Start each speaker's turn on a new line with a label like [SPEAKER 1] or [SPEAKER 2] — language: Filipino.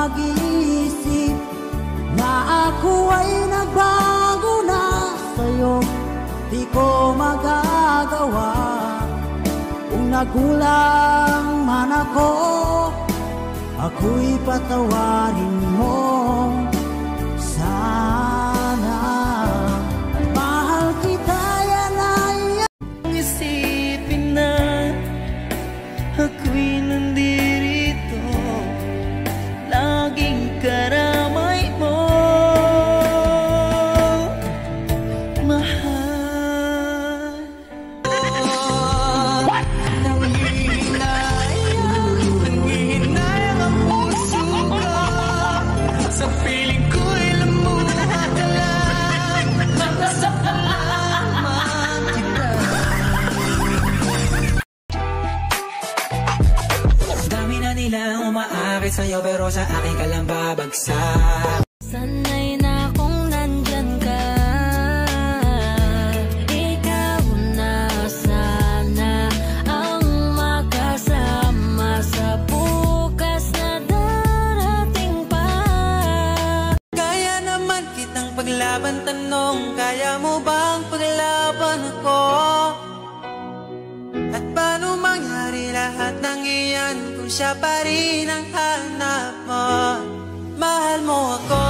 [SPEAKER 1] mag-iisip na ako ay nagbago na sa'yo. Di ko magagawa kung nagulang man ako, ako'y patawarin mo sana. Mahal kita, yan ay
[SPEAKER 2] isipin na ako'y nandirito, laging karamay mo, mahal. Nanghihinayang ang puso ko, sa piling ko'y lamuha ka lang, nakasalaman kita. Dami na nilang umaakit sa'yo, pero sa akin ka lang babagsak.
[SPEAKER 3] Sanay na kung nandyan ka, ikaw na sana ang makasama sa bukas na darating pa.
[SPEAKER 2] Kaya naman kitang paglaban, tanong, kaya mo bang paglaban ako? At paano mangyari lahat ng iyan kung siya pa rin ang hanap mo? Mahal mo ako.